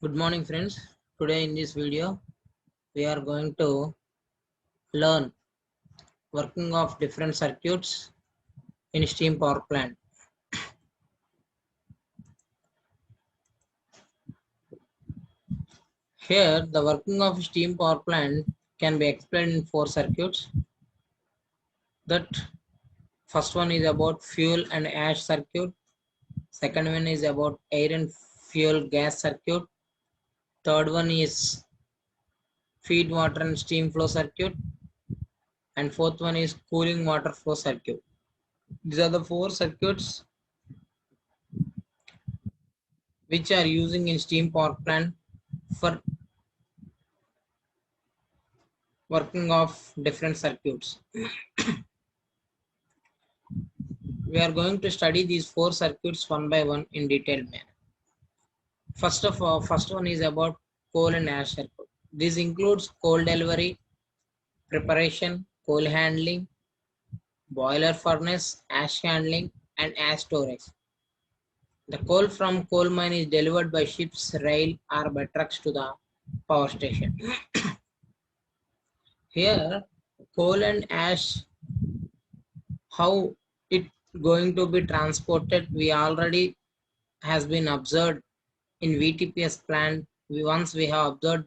Good morning friends. Today in this video we are going to learn working of different circuits in steam power plant. Here the working of steam power plant can be explained in four circuits. That first one is about fuel and ash circuit. Second one is about air and fuel gas circuit. Third one is feed water and steam flow circuit. And fourth one is cooling water flow circuit. These are the four circuits which are using in steam power plant for working of different circuits. We are going to study these four circuits one by one in detailed manner. First of all, first one is about coal and ash circuit. This includes coal delivery, preparation, coal handling, boiler furnace, ash handling, and ash storage. The coal from coal mine is delivered by ships, rail, or by trucks to the power station. Here, coal and ash, how it going to be transported, we already has been observed in VTPS plant. Once we have observed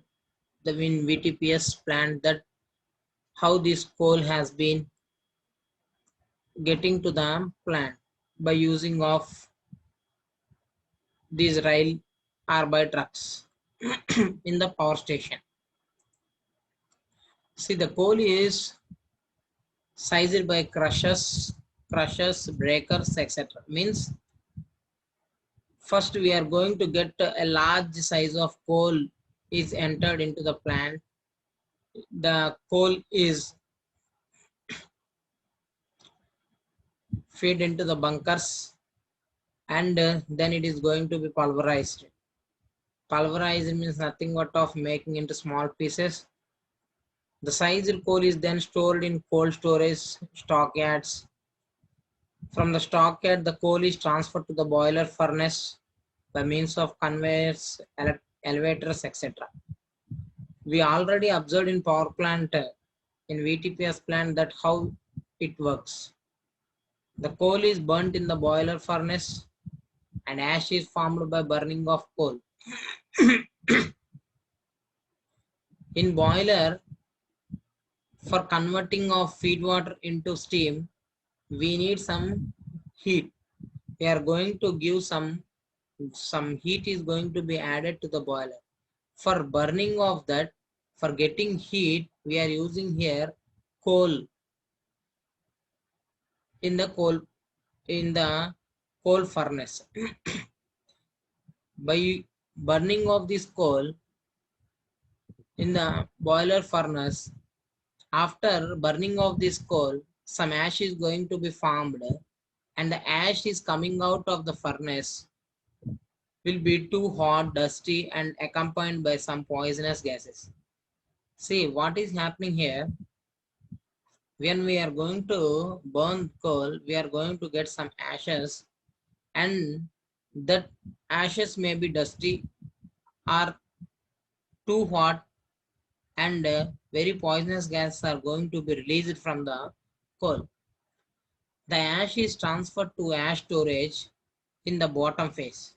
the in VTPS plant that how this coal has been getting to the plant by using of these rail or by trucks in the power station. See, the coal is sized by crushers, breakers, etc. Means first we are going to get a large size of coal is entered into the plant. The coal is fed into the bunkers and then it is going to be pulverized. Pulverized means nothing but of making into small pieces. The sized coal is then stored in cold storage stockyards. From the stockyard, the coal is transferred to the boiler furnace by means of conveyors, elevators, etc. We already observed in power plant, in VTPS plant, that how it works. The coal is burnt in the boiler furnace and ash is formed by burning of coal. In boiler, for converting of feed water into steam, we need some heat. We are going to give some heat is going to be added to the boiler. For burning of that, for getting heat, we are using here coal in the coal furnace. By burning of this coal in the boiler furnace, after burning of this coal, some ash is going to be formed and the ash is coming out of the furnace will be too hot, dusty and accompanied by some poisonous gases. See what is happening here. When we are going to burn coal, we are going to get some ashes and that ashes may be dusty or too hot and very poisonous gases are going to be released from the coal. The ash is transferred to ash storage in the bottom phase.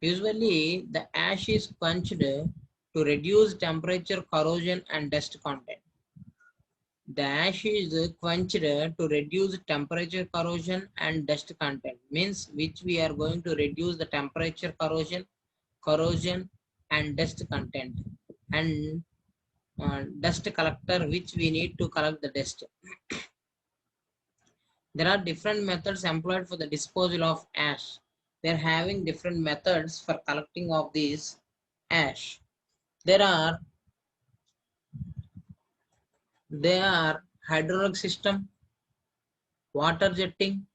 Usually, the ash is quenched to reduce temperature, corrosion, and dust content. The ash is quenched to reduce temperature, corrosion, and dust content. Means which we are going to reduce the temperature, corrosion, and dust content, and dust collector which we need to collect the dust. There are different methods employed for the disposal of ash. We are having different methods for collecting of these ash. There are hydraulic system, water jetting,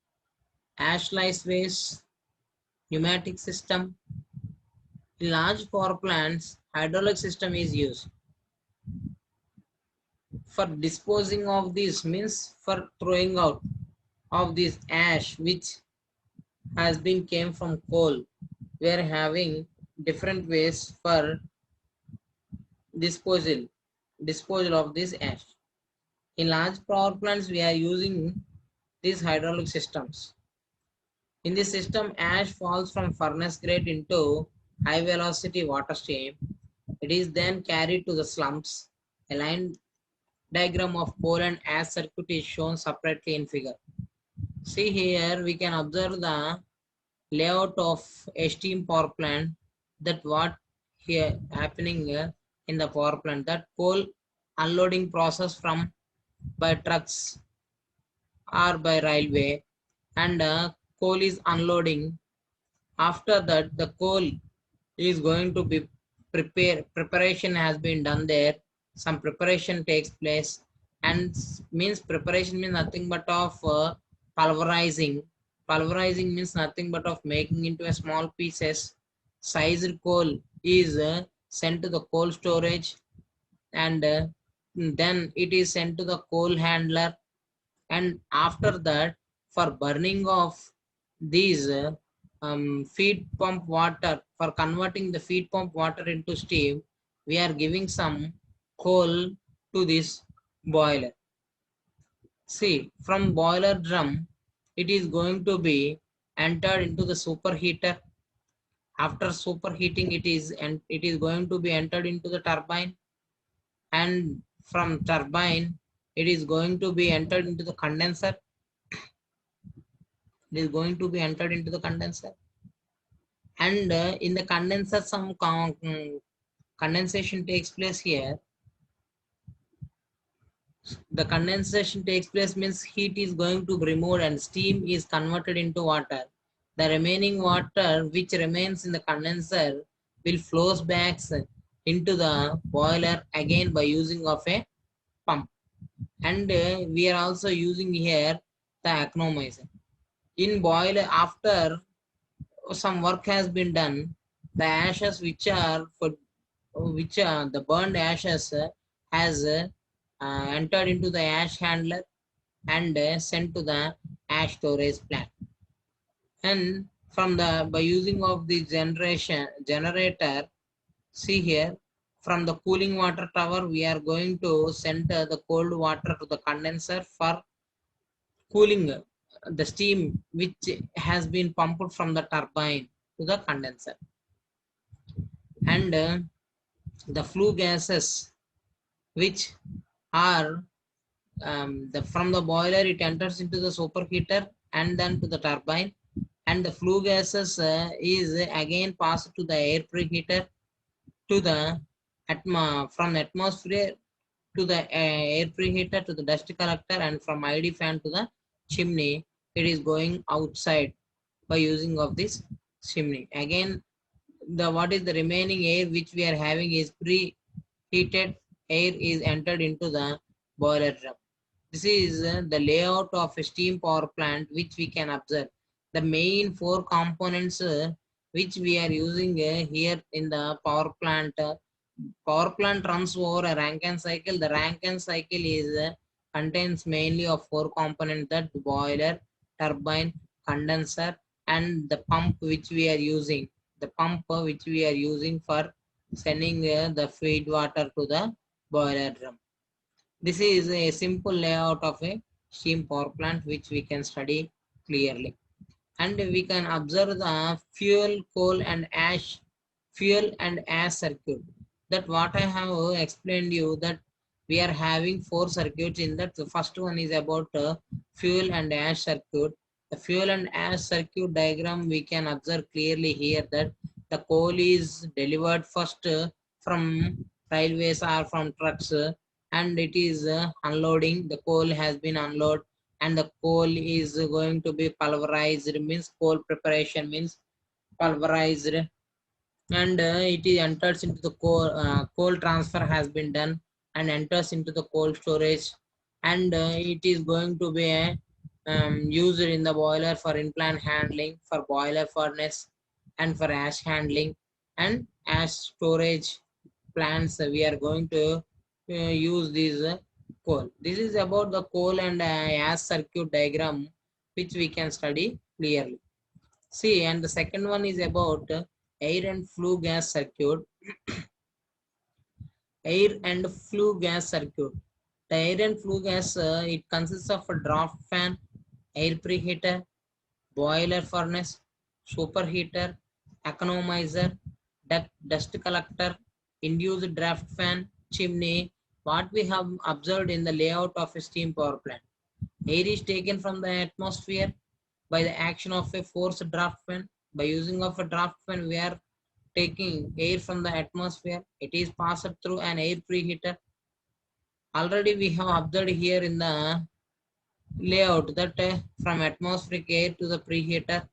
ash lice waste, pneumatic system. In large power plants, hydraulic system is used. For disposing of this means for throwing out of this ash which has been came from coal. We are having different ways for disposal of this ash. In large power plants, we are using these hydraulic systems. In this system, ash falls from furnace grate into high velocity water stream. It is then carried to the slumps. A line diagram of coal and ash circuit is shown separately in figure. See here, we can observe the layout of a steam power plant, that what here happening here in the power plant, that coal unloading process from by trucks or by railway, and coal is unloading. After that, the coal is going to be preparation has been done there. Some preparation takes place, and means preparation means nothing but of pulverizing. Pulverizing means nothing but of making into a small pieces. Sized coal is sent to the coal storage, and then it is sent to the coal handler, and after that, for burning of these feed pump water, for converting the feed pump water into steam, we are giving some coal to this boiler. See, from boiler drum, it is going to be entered into the superheater. After superheating, it is going to be entered into the turbine, and from turbine, it is going to be entered into the condenser. It is going to be entered into the condenser, and in the condenser some condensation takes place here. The condensation takes place means heat is going to be removed and steam is converted into water. The remaining water which remains in the condenser will flows back into the boiler again by using of a pump, and we are also using here the economizer. In boiler, after some work has been done, the ashes which are for which the burned ashes has entered into the ash handler, and sent to the ash storage plant. And from the by using of the generator, see here, from the cooling water tower, we are going to send the cold water to the condenser for cooling the steam which has been pumped from the turbine to the condenser, and the flue gases which are from the boiler, it enters into the superheater and then to the turbine, and the flue gases is again passed to the air preheater to the from the atmosphere to the air preheater to the dust collector, and from ID fan to the chimney. It is going outside by using of this chimney. Again, the what is the remaining air which we are having is preheated air is entered into the boiler drum. This is the layout of a steam power plant which we can observe. The main four components which we are using here in the power plant. Power plant runs over a Rankine cycle. The Rankine cycle is contains mainly of four components, that boiler, turbine, condenser, and the pump which we are using. The pump which we are using for sending the feed water to the boiler drum. This is a simple layout of a steam power plant which we can study clearly. And we can observe the fuel and ash circuit. That what I have explained you, that we are having four circuits. In that, the first one is about fuel and ash circuit. The fuel and ash circuit diagram we can observe clearly here, that the coal is delivered first from railways or from trucks, and it is unloading. The coal has been unloaded, and the coal is going to be pulverized, means coal preparation means pulverized, and it is enters into the coal transfer has been done and enters into the coal storage, and it is going to be used in the boiler for in-plant handling, for boiler furnace, and for ash handling and ash storage plants. We are going to use these coal. This is about the coal and ash circuit diagram which we can study clearly. See, and the second one is about air and flue gas circuit. Air and flue gas circuit. The air and flue gas, it consists of a draft fan, air preheater, boiler furnace, superheater, economizer, dust collector, induced draft fan, chimney. What we have observed in the layout of a steam power plant. Air is taken from the atmosphere by the action of a forced draft fan. By using of a draft fan, we are taking air from the atmosphere. It is passed through an air preheater. Already we have observed here in the layout that from atmospheric air to the preheater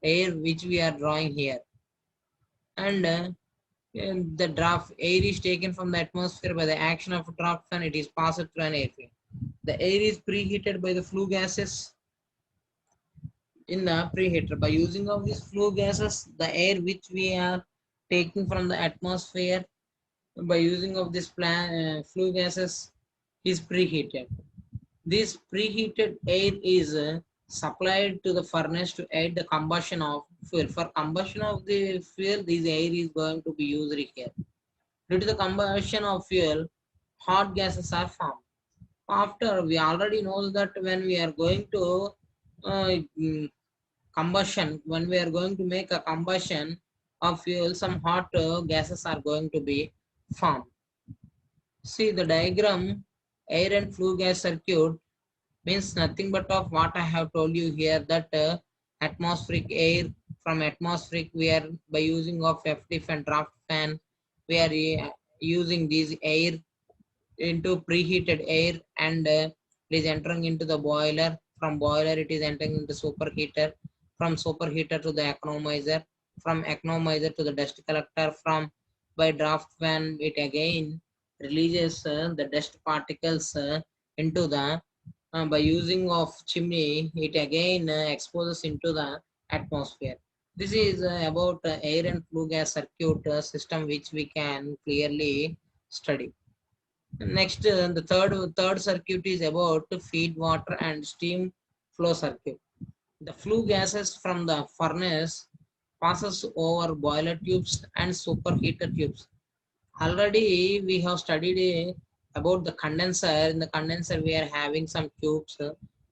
air which we are drawing here, and the draft air is taken from the atmosphere by the action of a draft fan. It is passed through an air fan. The air is preheated by the flue gases in the preheater. By using of these flue gases, the air which we are taking from the atmosphere by using of this flue gases is preheated. This preheated air is supplied to the furnace to aid the combustion of fuel. For combustion of the fuel, this air is going to be used here. Due to the combustion of fuel, hot gases are formed. After, we already know that when we are going to uh, mm, combustion, when we are going to make a combustion of fuel, some hot gases are going to be formed. See the diagram, air and flue gas circuit means nothing but of what I have told you here, that atmospheric air, from atmospheric we are by using of FDF and draft fan, we are using this air into preheated air, and it is entering into the boiler. From boiler it is entering into superheater, from superheater to the economizer, from economizer to the dust collector, from by draft fan it again releases the dust particles into the by using of chimney, it again exposes into the atmosphere. This is about air and flue gas circuit system which we can clearly study. Next, the third circuit is about feed water and steam flow circuit. The flue gases from the furnace passes over boiler tubes and superheater tubes. Already we have studied about the condenser. In the condenser we are having some tubes.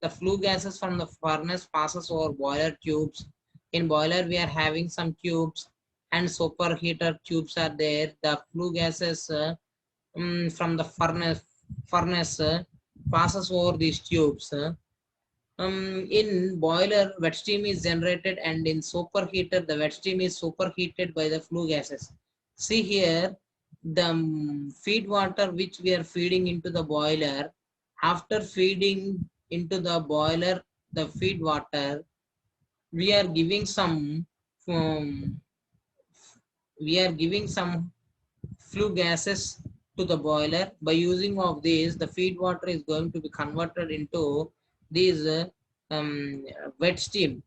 The flue gases from the furnace passes over boiler tubes. In boiler we are having some tubes and superheater tubes are there. The flue gases from the furnace passes over these tubes. In boiler, wet steam is generated, and in superheater, the wet steam is superheated by the flue gases. See here, the feed water which we are feeding into the boiler, after feeding into the boiler, the feed water, we are giving some um, flue gases to the boiler. By using of this, the feed water is going to be converted into these wet steam,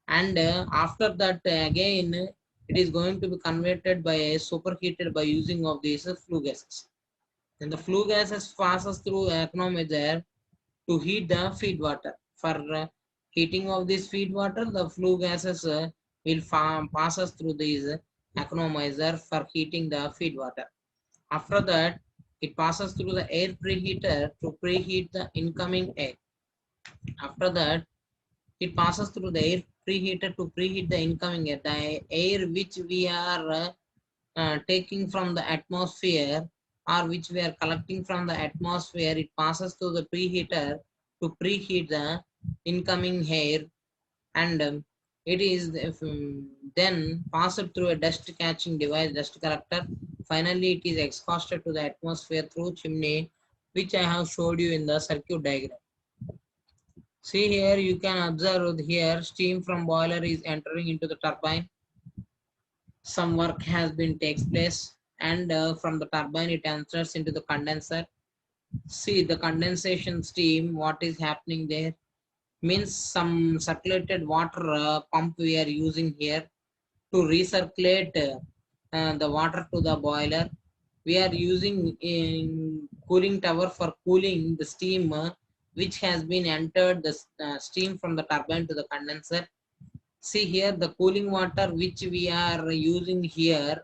and after that again it is going to be converted by superheated by using of these flue gases. And the flue gases passes through economizer to heat the feed water. For heating of this feed water, the flue gases will passes through these economizer for heating the feed water. After that, it passes through the air preheater to preheat the incoming air. After that, it passes through the air preheater to preheat the incoming air. The air which we are taking from the atmosphere, or which we are collecting from the atmosphere, it passes through the preheater to preheat the incoming air, and it is then passed through a dust catching device, dust collector. Finally, it is exhausted to the atmosphere through chimney, which I have showed you in the circuit diagram. See here, you can observe here, steam from boiler is entering into the turbine. Some work has been takes place, and from the turbine it enters into the condenser. See the condensation steam, what is happening there? Means some circulated water pump we are using here to recirculate the water to the boiler. We are using in cooling tower for cooling the steam which has been entered the steam from the turbine to the condenser. See here, the cooling water which we are using here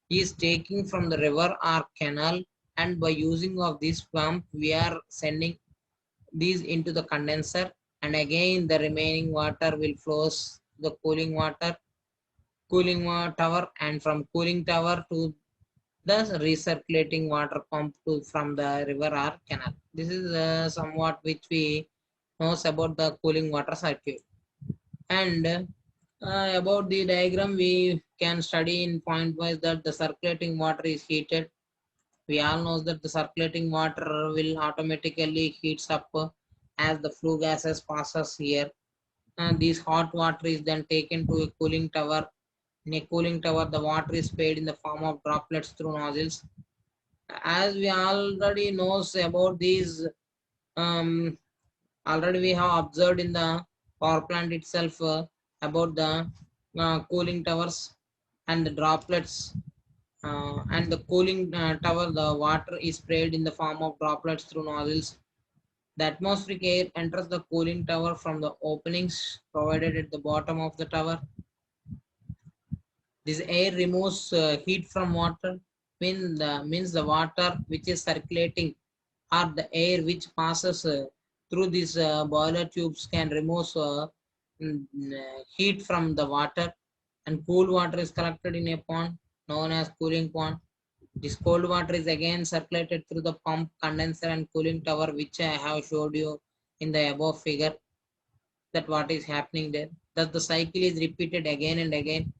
is taking from the river or canal, and by using of this pump we are sending these into the condenser, and again the remaining water will flows the cooling tower, and from cooling tower to the recirculating water pump to from the river or canal. This is somewhat which we knows about the cooling water circuit. And about the diagram, we can study in point wise that the circulating water is heated. We all know that the circulating water will automatically heats up as the flue gases passes here. And this hot water is then taken to a cooling tower. In a cooling tower, the water is sprayed in the form of droplets through nozzles. As we already knows about these, um, already we have observed in the power plant itself about the cooling towers and the droplets, and the cooling tower, the water is sprayed in the form of droplets through nozzles. The atmospheric air enters the cooling tower from the openings provided at the bottom of the tower. This air removes heat from water, means the water which is circulating or the air which passes through these boiler tubes can remove heat from the water, and cool water is collected in a pond known as cooling pond. This cold water is again circulated through the pump, condenser and cooling tower, which I have showed you in the above figure, that what is happening there. Thus the cycle is repeated again and again.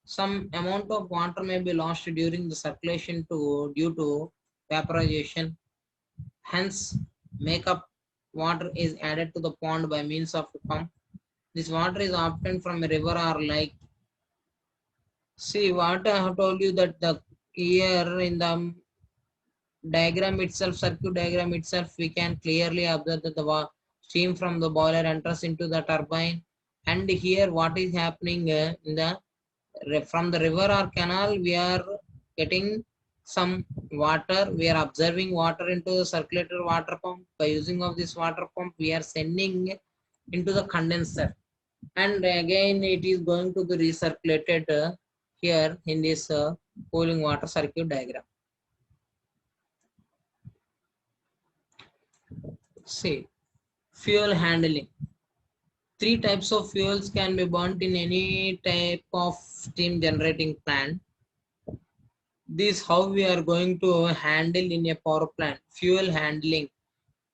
Some amount of water may be lost during the circulation due to vaporization. Hence, makeup water is added to the pond by means of a pump. This water is obtained from a river or lake. See what I have told you, that the here in the diagram itself, circuit diagram itself, we can clearly observe that the steam from the boiler enters into the turbine. And here what is happening in the from the river or canal, we are getting some water. We are observing water into the circulator water pump. By using of this water pump, we are sending into the condenser, and again it is going to be recirculated here in this cooling water circuit diagram. See, fuel handling. Three types of fuels can be burnt in any type of steam generating plant. This how we are going to handle in a power plant. Fuel handling.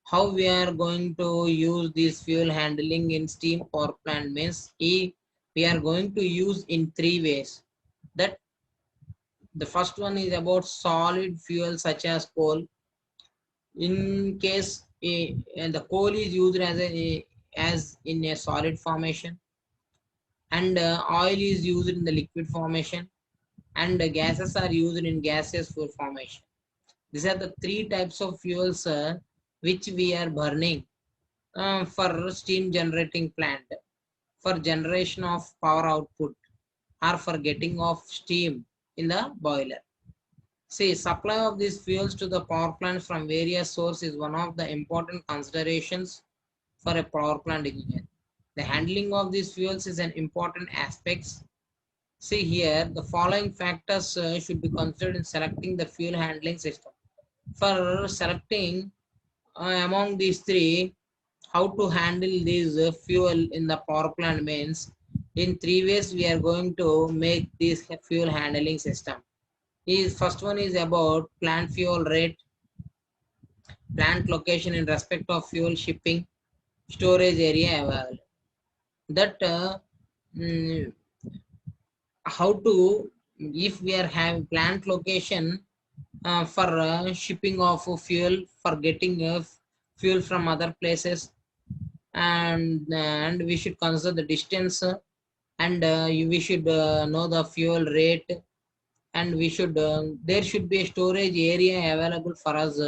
How we are going to use this fuel handling in steam power plant means we are going to use in three ways. That the first one is about solid fuel such as coal. In case the coal is used as in a solid formation, and oil is used in the liquid formation, and gases are used in gaseous fuel formation. These are the three types of fuels which we are burning for steam generating plant, for generation of power output, or for getting of steam in the boiler. See, supply of these fuels to the power plants from various sources is one of the important considerations for a power plant engineer. The handling of these fuels is an important aspect. See here, the following factors should be considered in selecting the fuel handling system. For selecting among these three, how to handle this fuel in the power plant means in three ways we are going to make this fuel handling system. First one is about plant fuel rate, plant location in respect of fuel shipping, storage area available. That mm, how to, if we are having plant location for shipping of fuel, for getting fuel from other places, and we should consider the distance, and we should know the fuel rate, and we should there should be a storage area available for us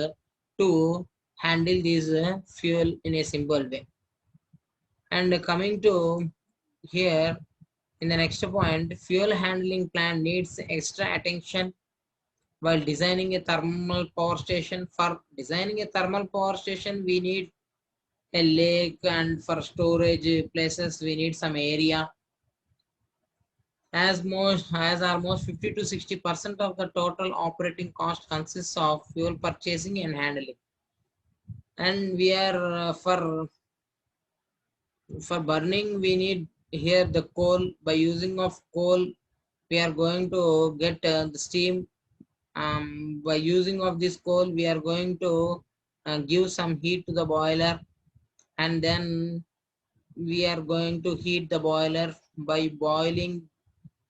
to handle this fuel in a simple way. And coming to here in the next point, fuel handling plant needs extra attention while designing a thermal power station. For designing a thermal power station, we need a lake, and for storage places we need some area. as almost 50 to 60% of the total operating cost consists of fuel purchasing and handling. And we are for burning we need here the coal. By using of coal we are going to get the steam. By using of this coal we are going to give some heat to the boiler, and then we are going to heat the boiler. By boiling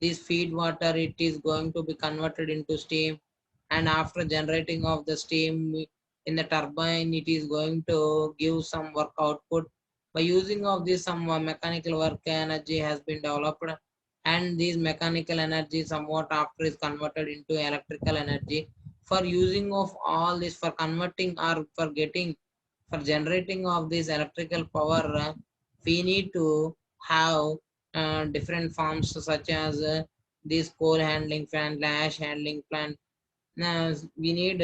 this feed water, it is going to be converted into steam, and after generating of the steam in the turbine, it is going to give some work output. By using of this, some mechanical work energy has been developed, and this mechanical energy somewhat after is converted into electrical energy. For using of all this, for converting or for getting, for generating of this electrical power, we need to have different forms such as this coal handling plant, ash handling plant. Now we need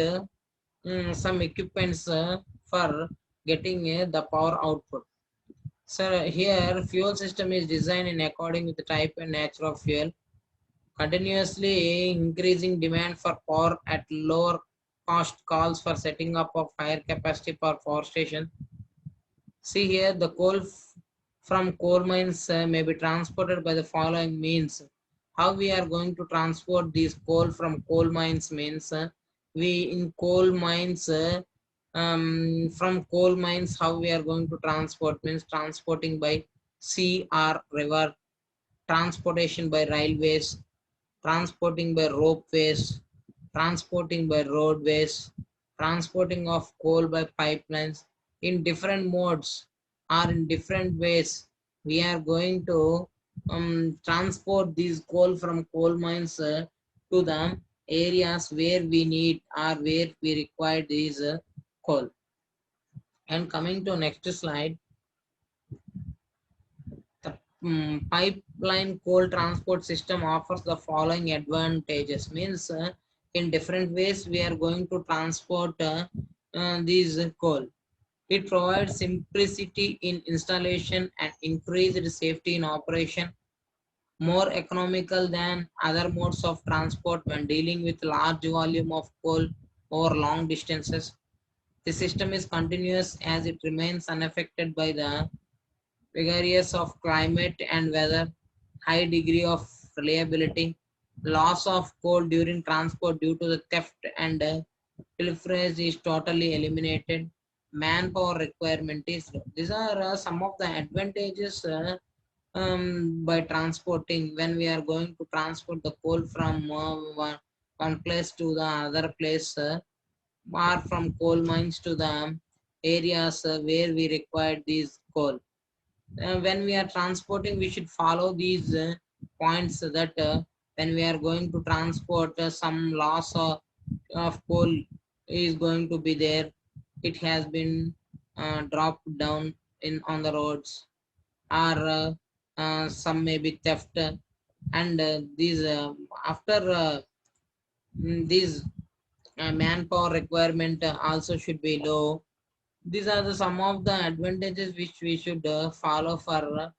some equipments for getting the power output. So here fuel system is designed in according with the type and nature of fuel. Continuously increasing demand for power at lower cost calls for setting up of higher capacity power station. See here, the coal from coal mines may be transported by the following means. How we are going to transport this coal from coal mines means we in coal mines from coal mines how we are going to transport means transporting by sea or river, transportation by railways, transporting by ropeways, transporting by roadways, transporting of coal by pipelines in different modes or in different ways. We are going to transport these coal from coal mines to the areas where we need or where we require these coal. And coming to next slide, the pipeline coal transport system offers the following advantages means in different ways we are going to transport these coal. It provides simplicity in installation and increased safety in operation, more economical than other modes of transport when dealing with large volume of coal over long distances. The system is continuous as it remains unaffected by the vagaries of climate and weather, high degree of reliability, loss of coal during transport due to the theft and pilferage is totally eliminated, manpower requirement is low. These are some of the advantages by transporting when we are going to transport the coal from one place to the other place, or from coal mines to the areas where we require these coal. When we are transporting we should follow these points that when we are going to transport some loss of coal is going to be there. It has been dropped down in on the roads, or some may be theft, and these after these manpower requirement also should be low. These are the some of the advantages which we should follow for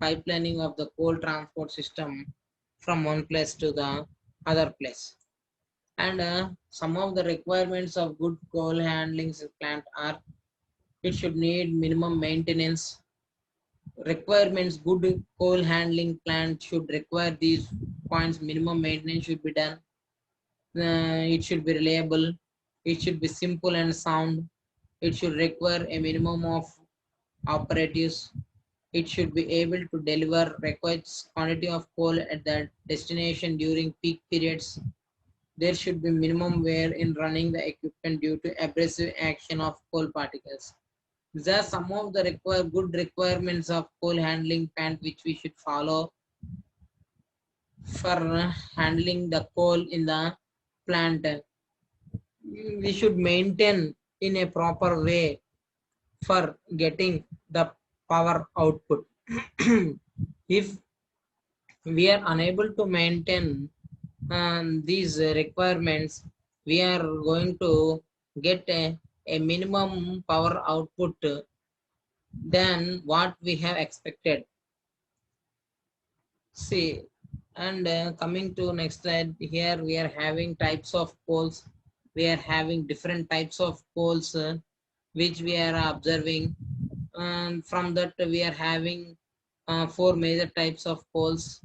pipelining of the coal transport system from one place to the other place. And some of the requirements of good coal handling plant are: it should need minimum maintenance. Requirements: good coal handling plant should require these points. Minimum maintenance should be done. It should be reliable. It should be simple and sound. It should require a minimum of operatives. It should be able to deliver required quantity of coal at the destination during peak periods. There should be minimum wear in running the equipment due to abrasive action of coal particles. These are some of the good requirements of coal handling plant which we should follow for handling the coal in the plant. We should maintain in a proper way for getting the power output. If we are unable to maintain these requirements, we are going to get a minimum power output than what we have expected. See, And coming to next slide, here we are having types of coals. We are having different types of coals which we are observing. From that we are having four major types of coals.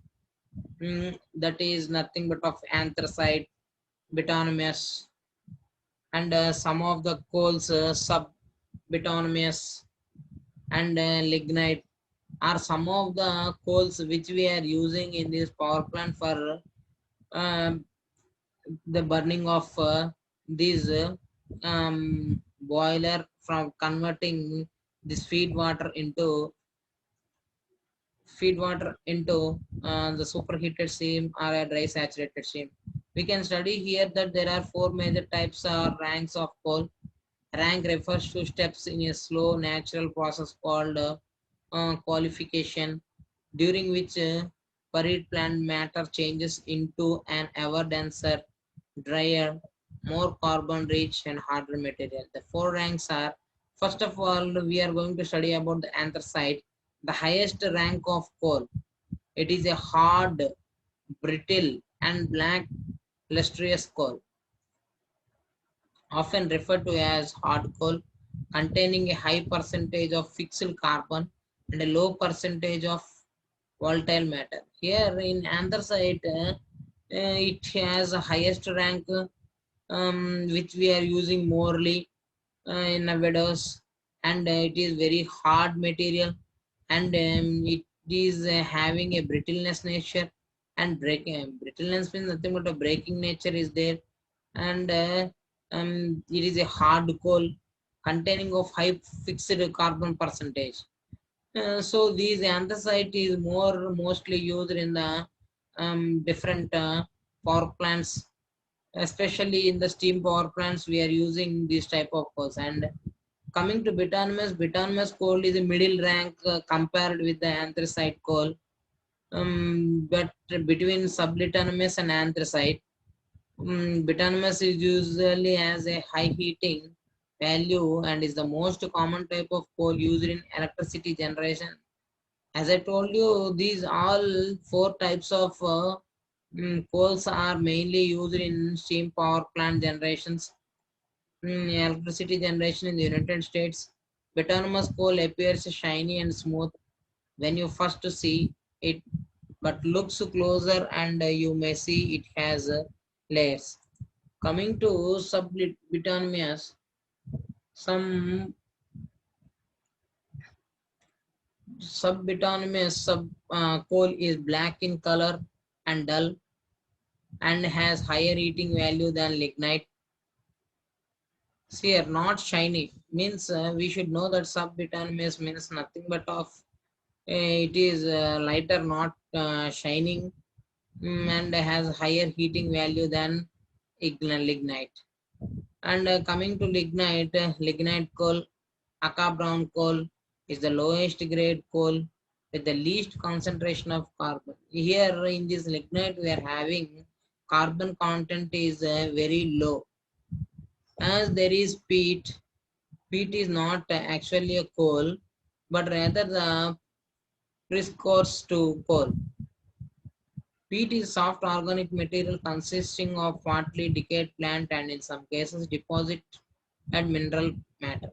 That is nothing but of anthracite, bituminous, and some of the coals sub-bituminous and lignite are some of the coals which we are using in this power plant for um, the burning of these boiler from converting this feed water into the superheated steam or a dry saturated steam. We can study here that there are four major types or ranks of coal. Rank refers to steps in a slow natural process called qualification, during which buried plant matter changes into an ever denser, drier, more carbon rich and harder material. The four ranks are, first of all, we are going to study about the anthracite, the highest rank of coal. It is a hard, brittle, and black lustrous coal, often referred to as hard coal, containing a high percentage of fixed carbon and a low percentage of volatile matter. Here in anthracite, it has a highest rank, which we are using morely in nowadays, and it is very hard material, and it is having a brittleness nature, and brittleness means nothing but a breaking nature is there, and it is a hard coal containing of high fixed carbon percentage. So these anthracite is mostly used in the different power plants, especially in the steam power plants. We are using this type of coals. And coming to bituminous coal is a middle rank compared with the anthracite coal. But between subbituminous and anthracite, bituminous is usually has a high heating value and is the most common type of coal used in electricity generation. As I told you, these all four types of coals are mainly used in steam power plant generations. Electricity generation in the United States, bituminous coal appears shiny and smooth when you first see it, but looks closer and you may see it has layers. Coming to subbituminous, some subbituminous coal is black in color and dull and has higher heating value than lignite. See here, not shiny means we should know that subbituminous means nothing but of it is lighter, not shining, and has higher heating value than lignite. And coming to lignite, lignite coal, Aka brown coal is the lowest grade coal with the least concentration of carbon. Here in this lignite we are having carbon content is very low. As there is peat, peat is not actually a coal, but rather the precursor to coal. Peat is soft organic material consisting of partly decayed plant and in some cases deposit and mineral matter.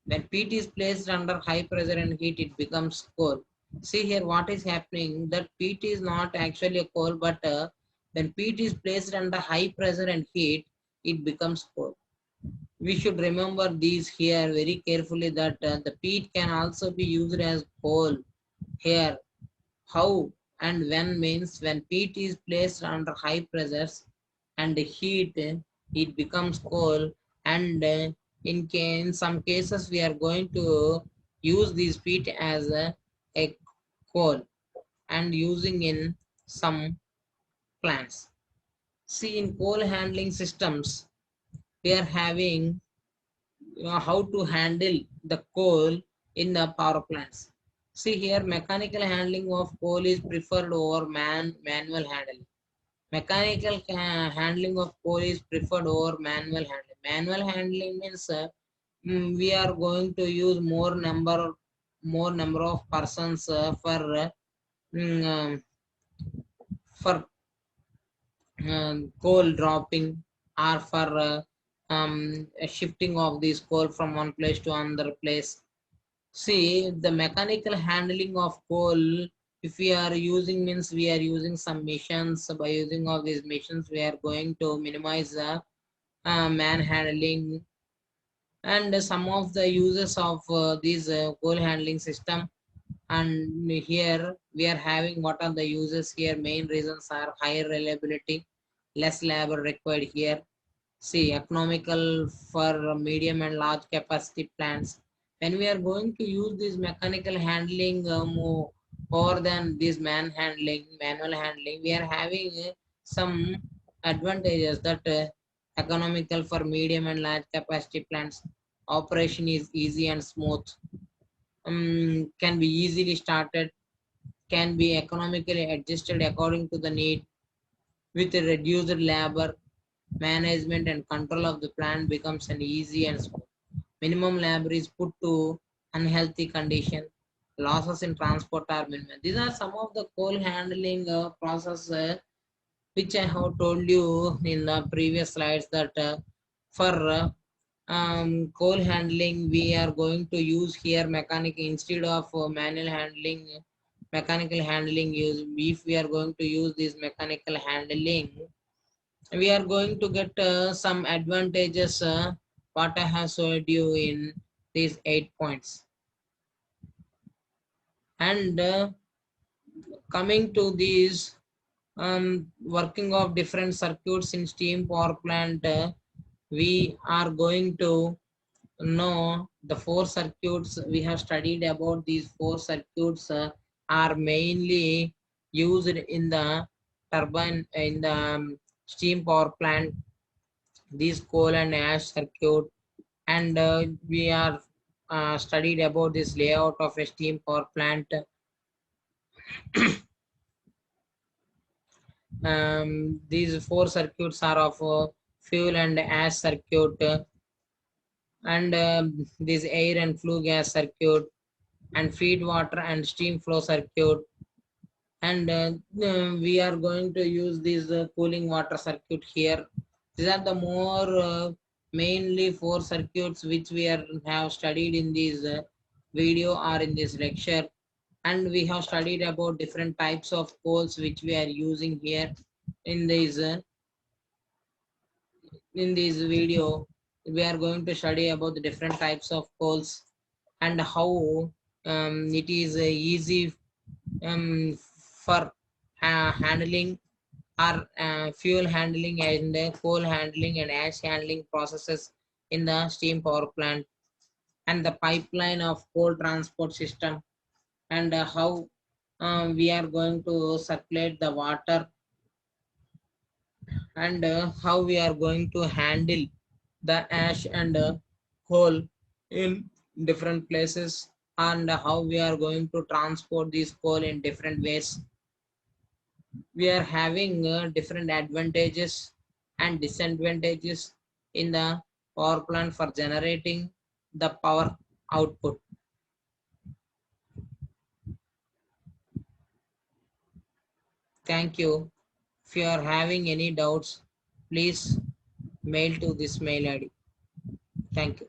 When peat is placed under high pressure and heat, it becomes coal. See here what is happening, that peat is not actually a coal, but when peat is placed under high pressure and heat, it becomes coal. We should remember these here very carefully, that the peat can also be used as coal here. How and when means when peat is placed under high pressures and heat, it becomes coal, and in some cases we are going to use this peat as a coal and using in some plants. See, in coal handling systems, we are having how to handle the coal in the power plants. See here, mechanical handling of coal is preferred over manual handling. Mechanical handling of coal is preferred over manual handling. Manual handling means we are going to use more number of persons for for coal dropping or for a shifting of this coal from one place to another place. See, the mechanical handling of coal, if we are using means we are using some machines. By using of these machines, we are going to minimize the man handling and some of the uses of these coal handling system. And here we are having what are the uses here. Main reasons are higher reliability, less labor required here. See, economical for medium and large capacity plants. When we are going to use this mechanical handling more than this manual handling, we are having some advantages that economical for medium and large capacity plants. Operation is easy and smooth. Can be easily started, can be economically adjusted according to the need. With a reduced labor, management and control of the plant becomes an easy and smooth. Minimum labor is put to unhealthy condition. Losses in transport are minimal. These are some of the coal handling process which I have told you in the previous slides that for coal handling we are going to use here mechanical instead of manual handling. Mechanical handling use, if we are going to use this mechanical handling, we are going to get some advantages what I have showed you in these 8 points. And coming to these working of different circuits in steam power plant, we are going to know the four circuits. We have studied about these four circuits are mainly used in the turbine in the steam power plant. These coal and ash circuit, and we are studied about this layout of a steam power plant. These four circuits are of fuel and ash circuit, and this air and flue gas circuit, and feed water and steam flow circuit. And we are going to use this cooling water circuit here. These are the more mainly four circuits which we have studied in this video or in this lecture. And we have studied about different types of coals which we are using here in this video. We are going to study about the different types of coals and how it is easy for handling or fuel handling and coal handling and ash handling processes in the steam power plant, and the pipeline of coal transport system, and how we are going to circulate the water, and how we are going to handle the ash and coal in different places, and how we are going to transport this coal in different ways. We are having different advantages and disadvantages in the power plant for generating the power output. Thank you. If you are having any doubts, please mail to this mail ID. Thank you.